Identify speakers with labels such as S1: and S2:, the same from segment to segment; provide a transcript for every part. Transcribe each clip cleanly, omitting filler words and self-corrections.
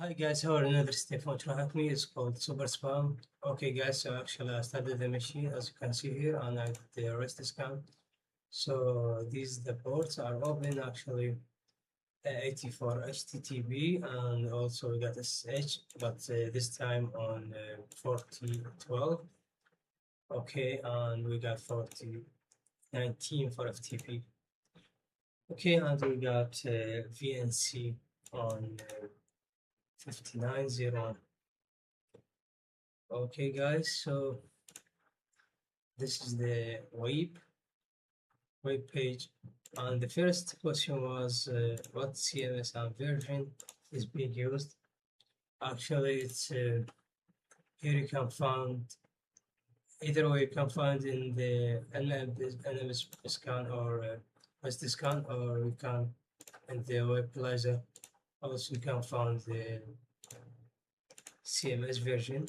S1: Hi guys, how are another step on TryHackMe is called Super Spam. Okay guys, so actually I started the machine as you can see here and I did the rest discount. So the ports are open actually 84 HTTP and also we got SSH but this time on 4012. Okay, and we got 4019 for FTP. Okay, and we got VNC on 5901. Okay guys, so this is the web page, and the first question was what CMS and version is being used. Actually, it's here you can find either way you can find in the NMS scan or West scan, or you can in the web plaza also you can find the CMS version.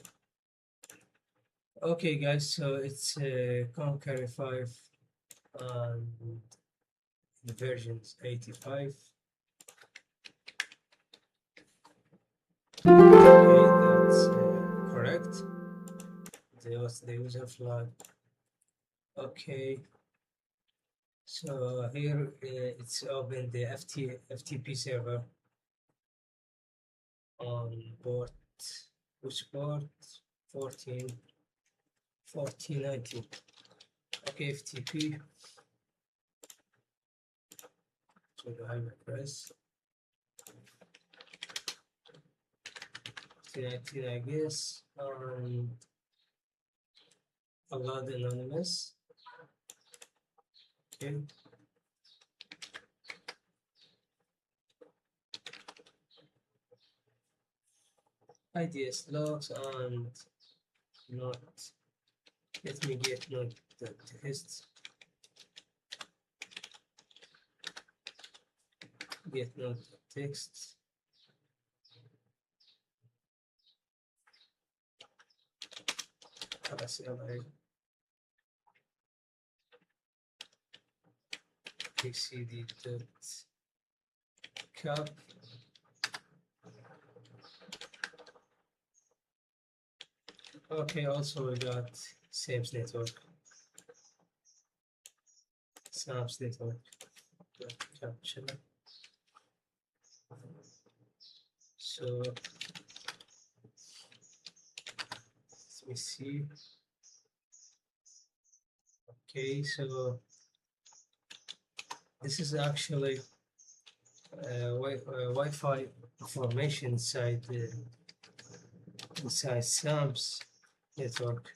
S1: Okay guys, so it's Conquer 5 and the version is 85. Okay, that's correct. Was the user flag. Okay, so here it's open the FTP server on port, which port? 1419. Okay, FTP. So the hyperpress 1419, I guess, and allowed anonymous. Okay. IDS logs and not. Let me get not the test. Get not text. XCD dot cap. Okay, also we got SAMS network. SAMS network. Capture. So let me see. Okay, so this is actually Wi-Fi information inside SAMS network.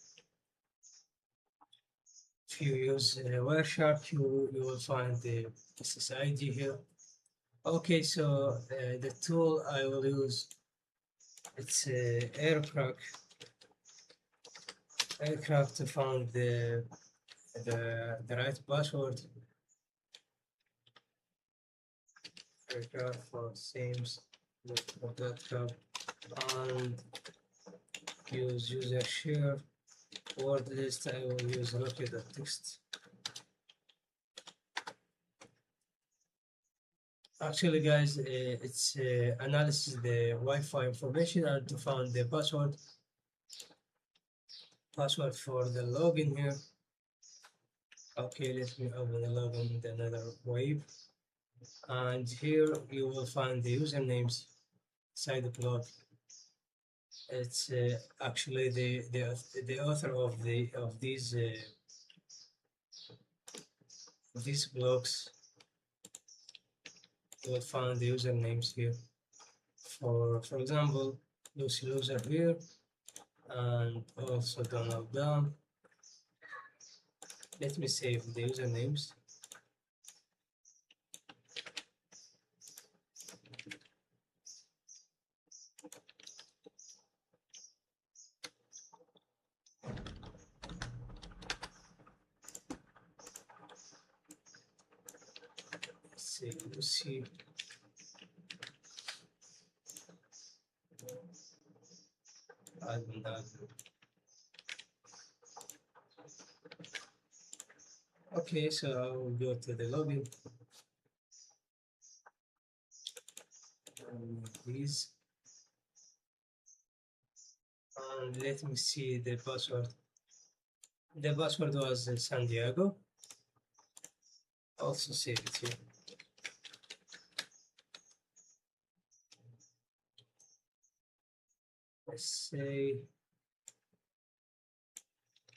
S1: If you use Wireshark, you will find the SSID here. Okay, so the tool I will use, it's aircraft to find the right password. Aircraft for SAMS.com and use user share word list. I will use local.txt. Actually, guys, it's analysis the Wi-Fi information and to find the password for the login here. Okay, let me open the login in another web, and here you will find the usernames inside the blog. It's actually the author of these blogs. You will find the usernames here. For example, Lucy Loser here, and also Donald Dunn. Let me save the usernames. Let's see, Lucy. Okay, so I will go to the login. Please. And let me see the password. The password was San Diego. Also save it here. Let's say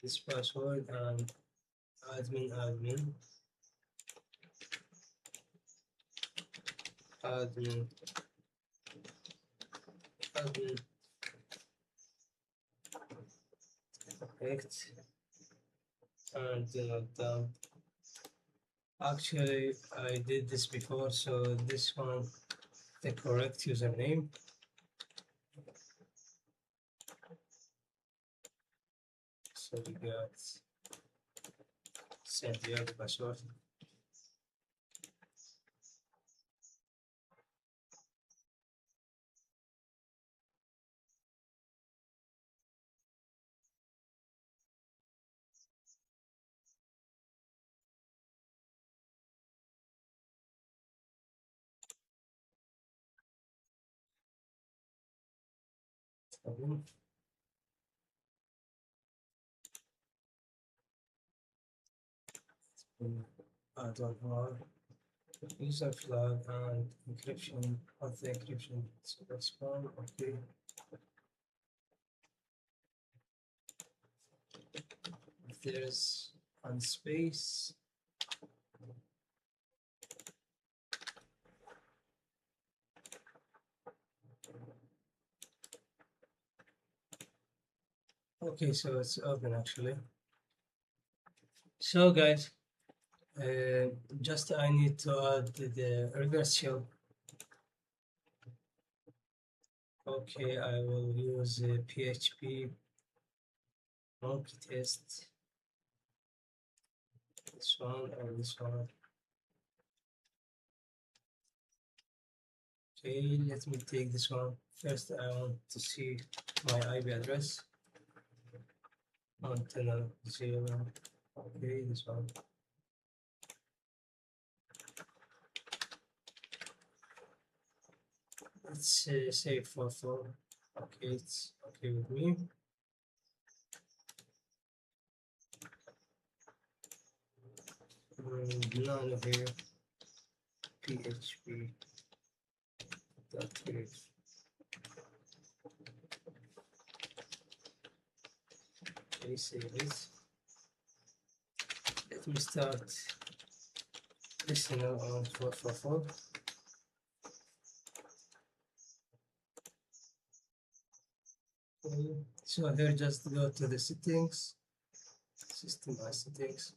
S1: this password and admin admin admin admin correct and done. Actually, I did this before, so this one the correct username. So we got San Diego password. I don't know. User flag and encryption of the encryption. So that's one. Okay. If there's one space. Okay, so it's open actually. So guys, just I need to add the reverse shell. Okay, I will use PHP monkey test. This one or this one. Okay, let me take this one. First, I want to see my IP address. Antenna 0. Okay, this one. Let's say 44. Okay, it's okay with me. None here. PHP. .h. Okay, save this. Let me start listening on 444. Okay. So here just go to the settings, system settings,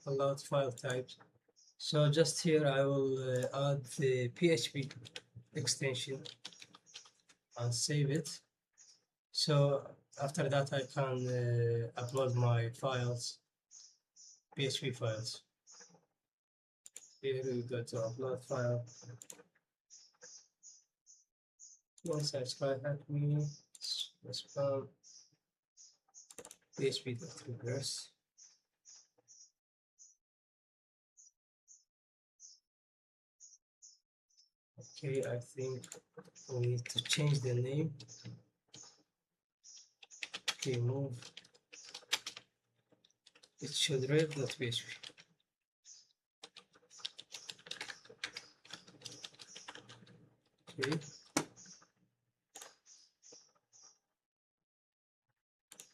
S1: allowed file types. So just here I will add the PHP extension and save it. So after that I can upload my files, PHP files. Here we go to upload file. Once I TryHackMe, spam php.reverse. Okay, I think we need to change the name. Okay, move. It should rev.php. Okay.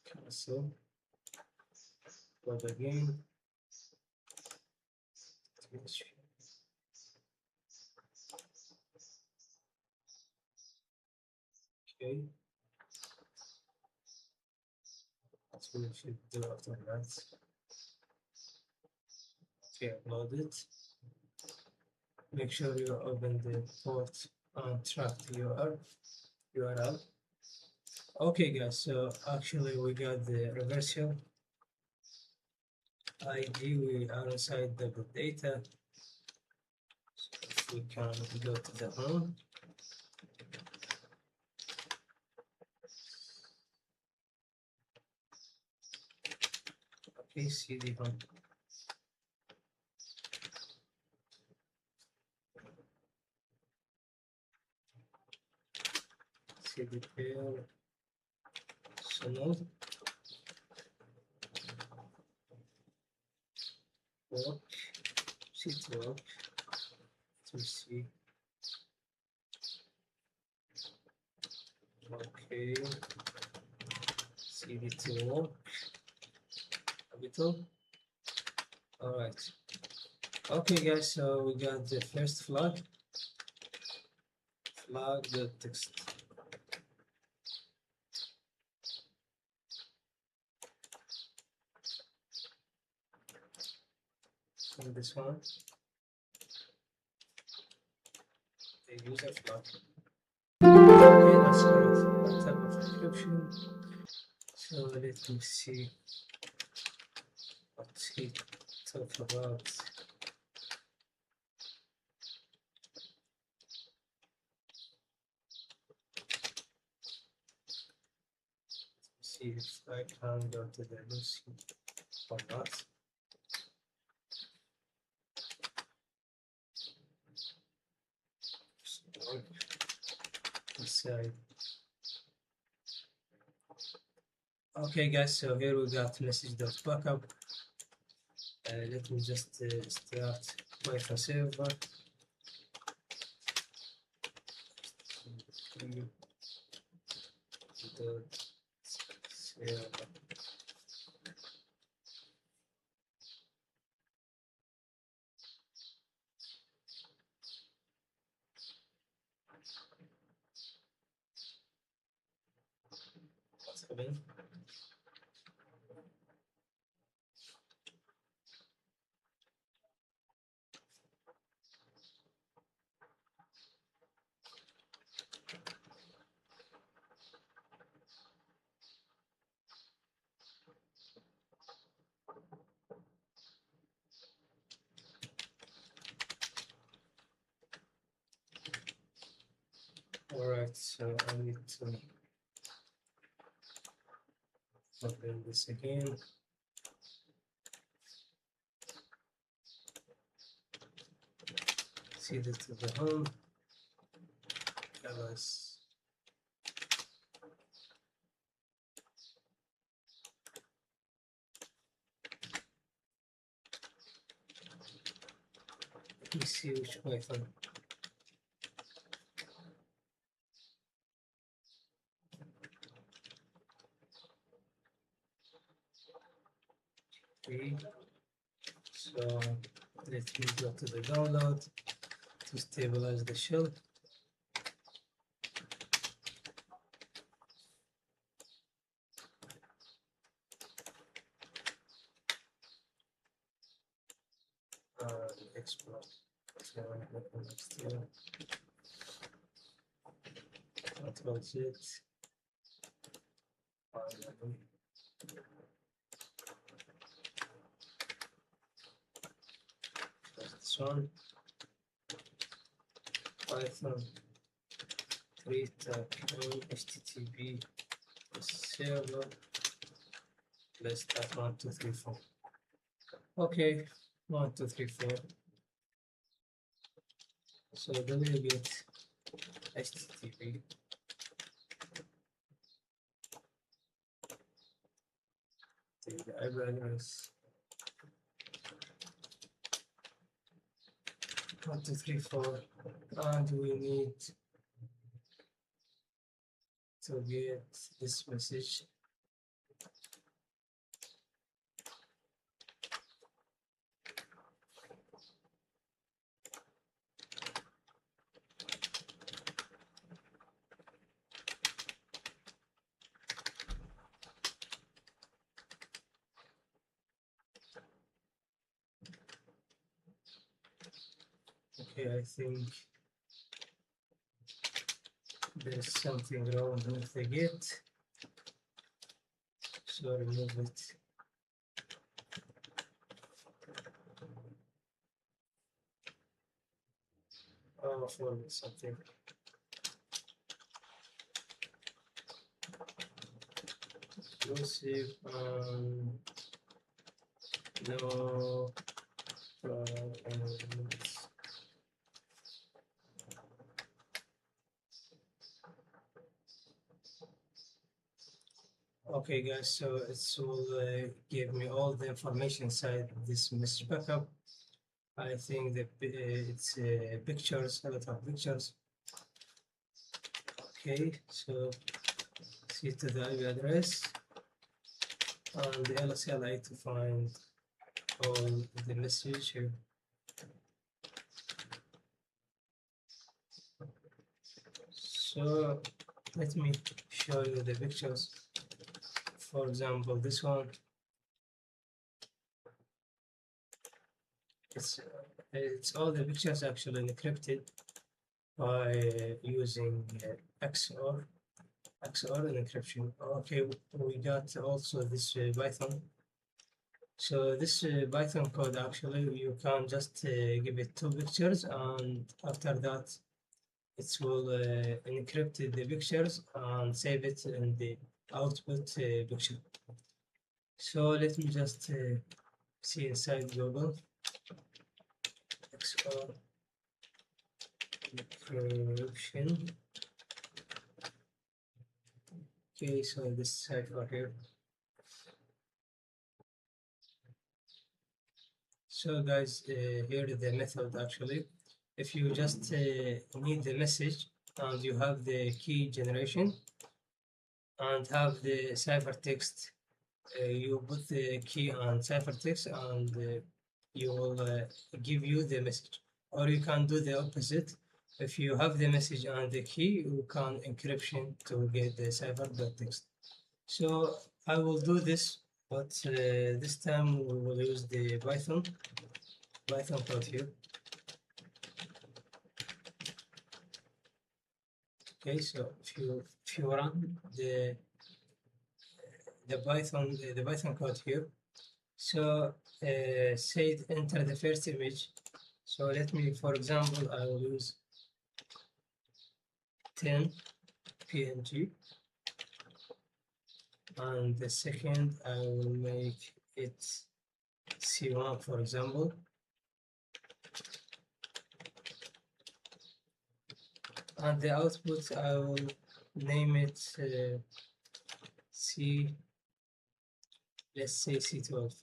S1: Cancel. Load again. Okay. That's what we should do after that. Okay, upload it. Make sure you open the port and track the URL. Okay guys, so actually we got the reversal ID, we are inside the good data. So if we can go to the home. Okay, CD home. cd pair smooth work sheet work to see. Okay, cd to work capital. All right. Okay, guys, so we got the first flag text. And this one, the user flag. Okay, that's correct. What type of encryption? So let me see what he talk about. See if I can go to the Lucy or not. Inside. Okay, guys, so here we got message.backup. Let me just start Python server. What's happening? All right, so I need to open this again. See this to the home. Guys. Let me see which Python. Okay. So let me go to the download to stabilize the shell. Export. Control Z. This one. Python 3 tag HTTP server. Let's start 1, 2, 3, 4. Okay, 1, 2, 3, 4. So then we get HTTP. Take the IP address. 1, 2, 3, 4. And we need to get this message. Okay, I think there's something wrong with the get. So remove it. Oh, for something. Exclusive. No problems. Okay, guys, so it will give me all the information inside this message backup. I think that it's pictures, a lot of pictures. Okay, so see to the IP address and the LSLI to find all the message here. So let me show you the pictures. For example, this one, it's all the pictures actually encrypted by using XOR encryption. Okay, we got also this Python. So this Python code actually you can just give it two pictures, and after that it will encrypt the pictures and save it in the output picture. So let me just see inside Google XOR encryption. Okay, so this cipher here. So guys, here is the method actually. If you just need the message and you have the key generation and have the ciphertext, you put the key on ciphertext and you will give you the message. Or you can do the opposite. If you have the message and the key, you can encryption to get the ciphertext. So I will do this, but this time we will use the Python code here. Okay, so if you run the Python code here, so say enter the first image. So let me, for example, I will use 10 PNG, and the second I will make it C1, for example. And the output I will name it C, let's say C12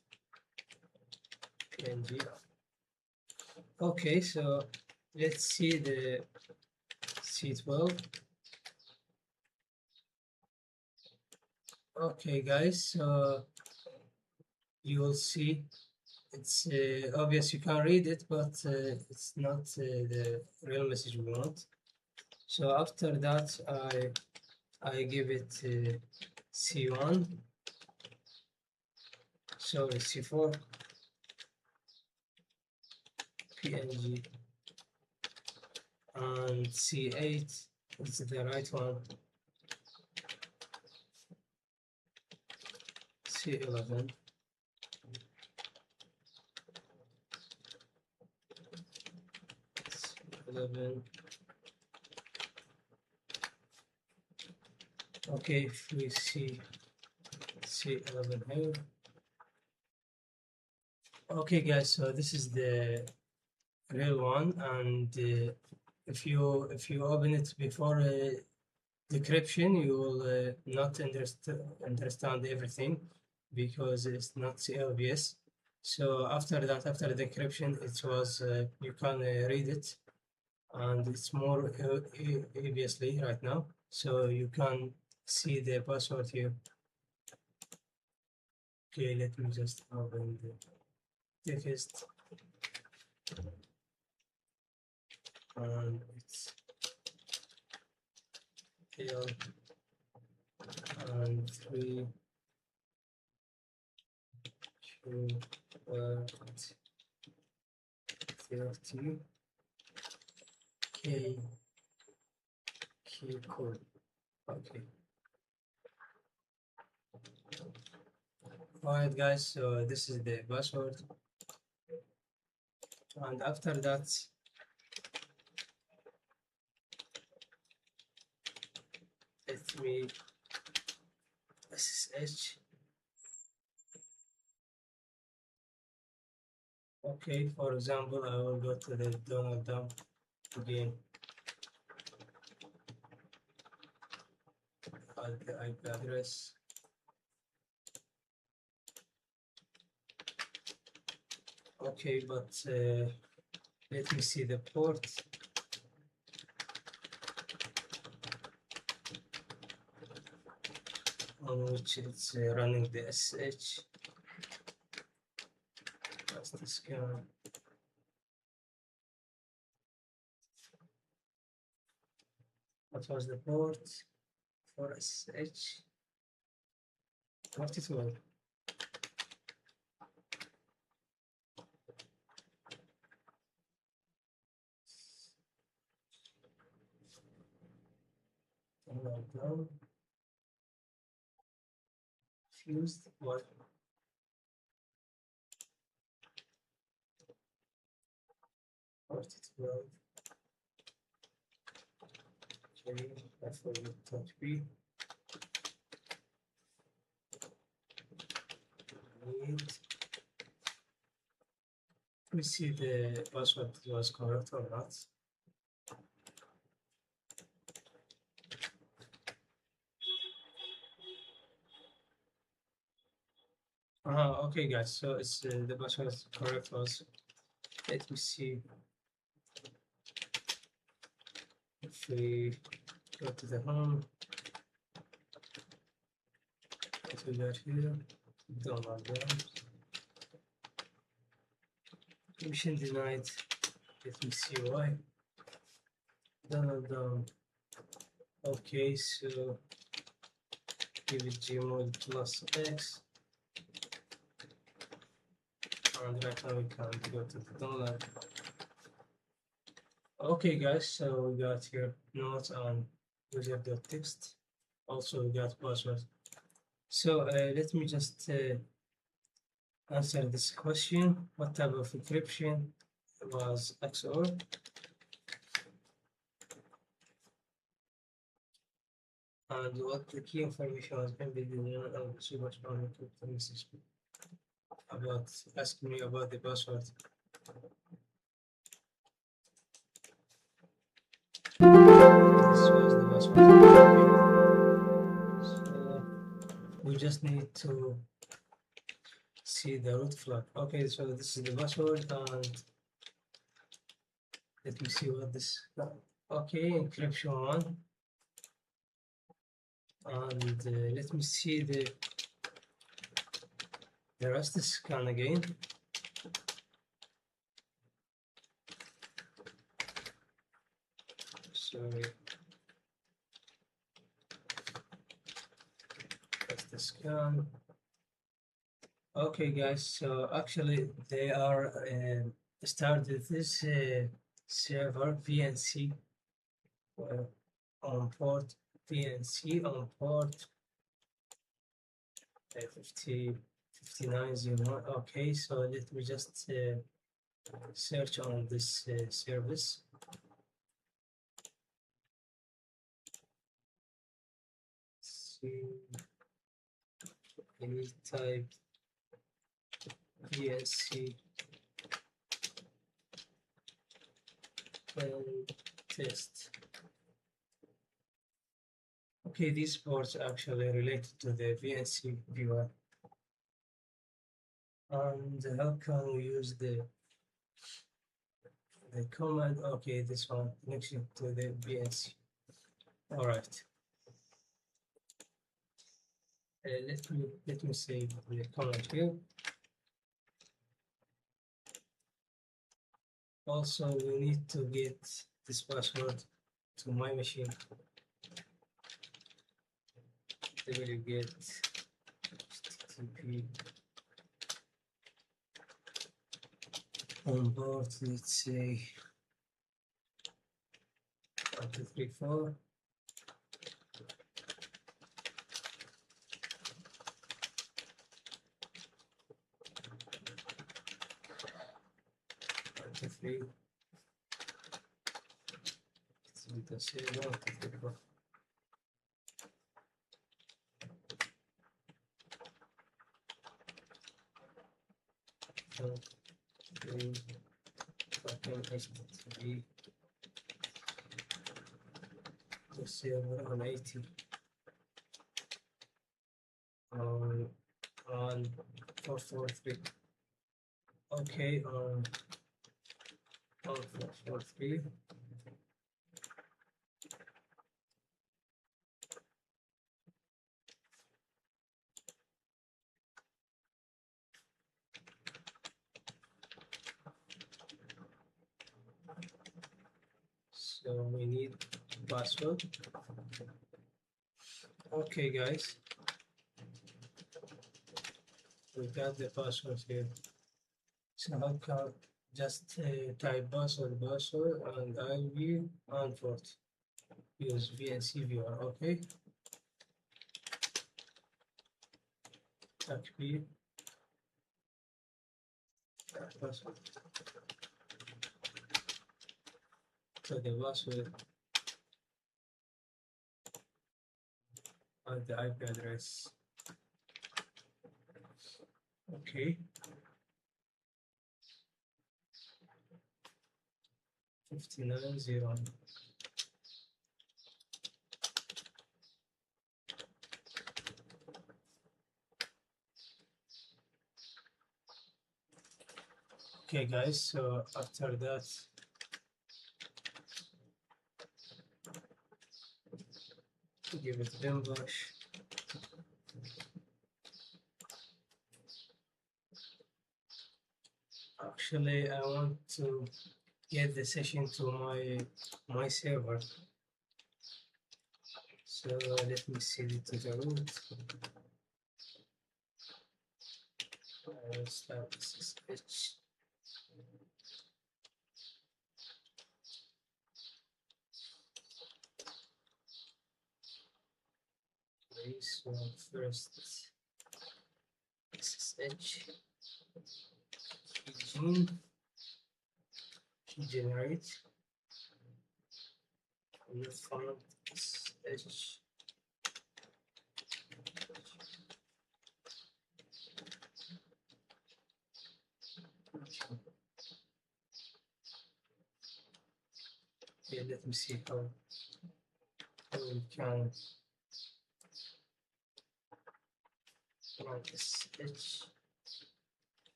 S1: PNG. Okay, so let's see the C12. Okay, guys, so you will see it's obvious you can read it, but it's not the real message we want. So after that, I give it C1, sorry, C4 PNG, and C8 is the right one, C11, C11. Okay, if we see C11 here. Okay, guys, so this is the real one, and if you open it before decryption, you will not understand everything because it's not obvious. So after that, after decryption, it was you can read it, and it's more obviously right now. So you can see the password here. Okay, let me just open the text, and it's here and 3 2 30 key code. Okay. Alright, guys, so this is the password, and after that let me SSH. Okay, for example, I will go to the Donald dump again, add the IP address, Okay, but let me see the port. On which it's running the SH. That's the scan. What was the port for SH? 42. Down. Fused. What? 42. Okay, that's for you. Touch B. We see the password was correct or not. Okay, guys. So it's the password is correct. Was let me see if we go to the home. What we got here? Download them. Permission denied. Let me see why. Download them. Okay, so give it gmod plus X. And right now we can go to the download. Okay, guys, so we got here notes on user.txt. Also, we got password. So let me just answer this question. What type of encryption was XOR? And what the key information was embedded in the super strong encrypted message about asking me about the password. This was the password. So we just need to see the root flag. Okay, so this is the password, and let me see what this. Okay, encryption one, and let me see the rest is scan again. Sorry. That's the scan. Okay, guys, so actually they are started this server VNC on port VNC on port 5901. Okay, so let me just search on this service. See, any type VNC and test. Okay, these ports are actually related to the VNC viewer. And how can we use the command? Okay, this one connection to the VNC. All right. Let me save the command here. Also, we need to get this password to my machine. Then you get HTTP on board. Let's say 1, 2, 3, 4. Three. Server on 80 on 443. Okay, 1443. So we need password. Okay, guys, we got the password here. So how can just type password and I will unport. Use VNC viewer. Okay, type P password. So the password and the IP address. Okay, 5901. Okay, guys, so after that, give it English. Actually, I want to get the session to my server. So let me set it to the root. I will start SSH. Okay, so first SSH key generate not found SSH. Okay, let me see how we can run SSH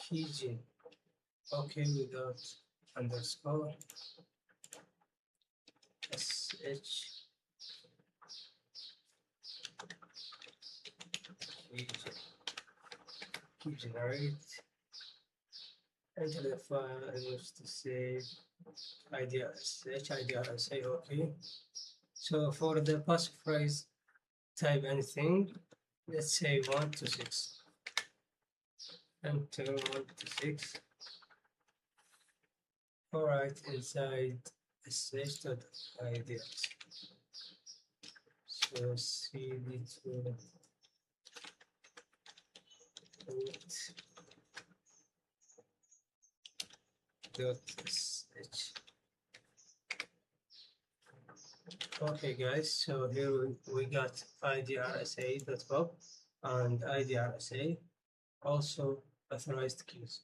S1: keygen. Okay, without underscore SSH key generate. Enter the file I wish to save IDRSH, IDRSA, okay. So for the passphrase, type anything. Let's say 1 to 6. Enter 1 to 6. Alright, inside sh.IDRS. So cd2 root.sh. Okay, guys, so here we got idrsa.pub and idrsa, also authorized keys.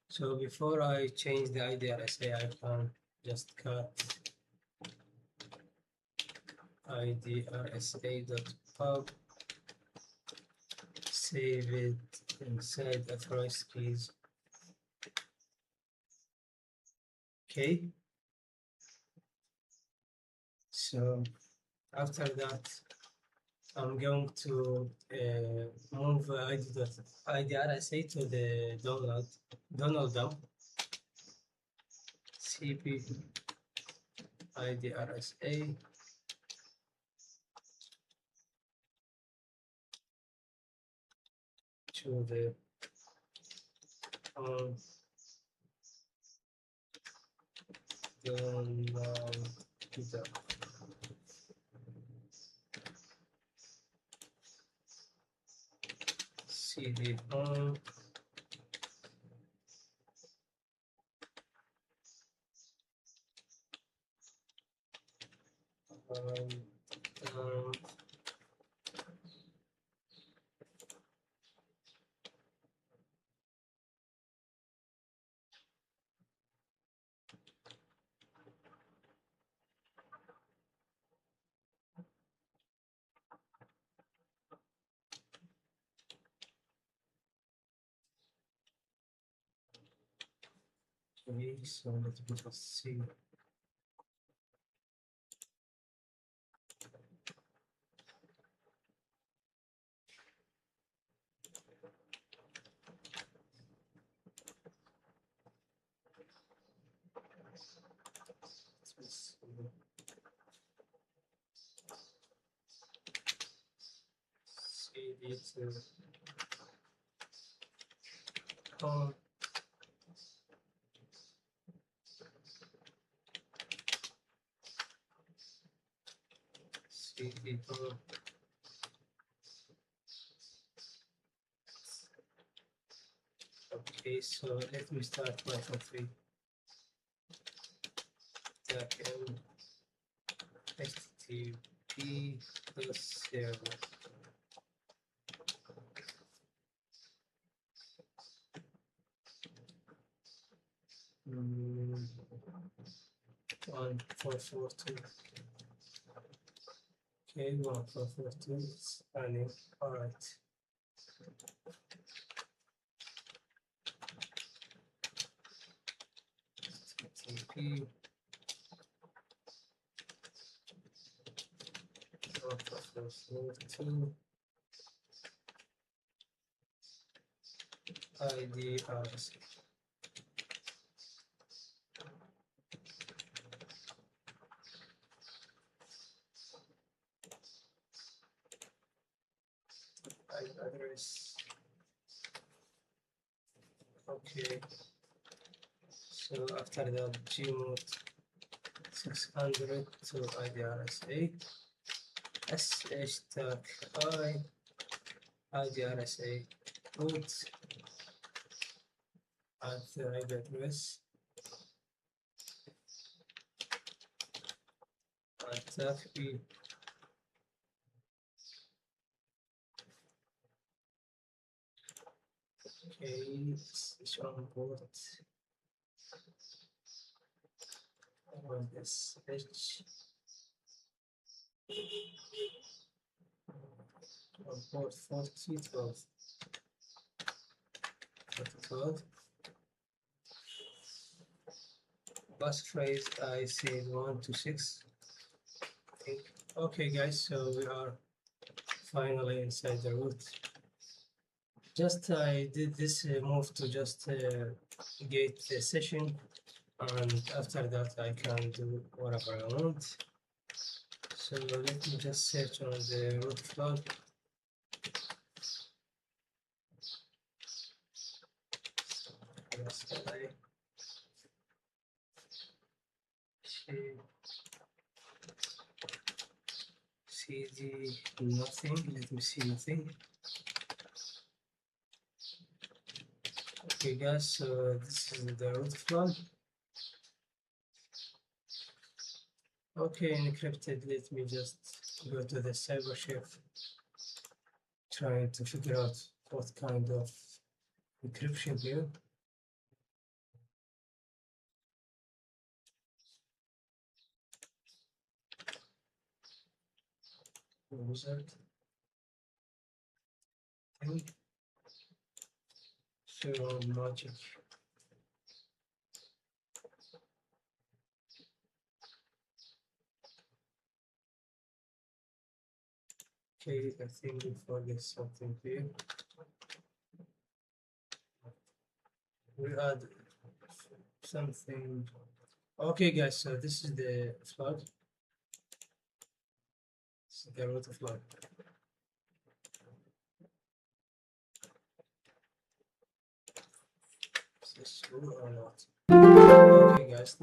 S1: So before I change the idrsa, I can just cut idrsa.pub, save it inside authorized keys. Okay. So after that, I'm going to move IDRSA to the Donald dump. CP IDRSA to the Donald dump. CD home. Um, Okay, so let me just see. See this home. See the home. Okay, so let me start Python 3. Backend HTTP plus server. Mm, 1442. Okay, 1442 is running. All right. HTTP 1442 ID RSA. Address. Okay, so after that, gmod 600 to IDRSA, sh tag IDRSA root at the IP address and tag b. Okay, switch on port on this h on port 4012. Bus phrase I said 1 to 6. Okay, guys, so we are finally inside the root. Just I did this move to just gate the session, and after that I can do whatever I want. So let me just search on the root flag. CD nothing. Let me see nothing. Okay, guys, so this is the root flag. Okay, encrypted. Let me just go to the cyber chef, trying to figure out what kind of encryption here. Wizard. So magic. Okay, I think we forget something here. We add something. Okay, guys, so this is the flag. This is the root flag. Is this true or not? Okay, guys.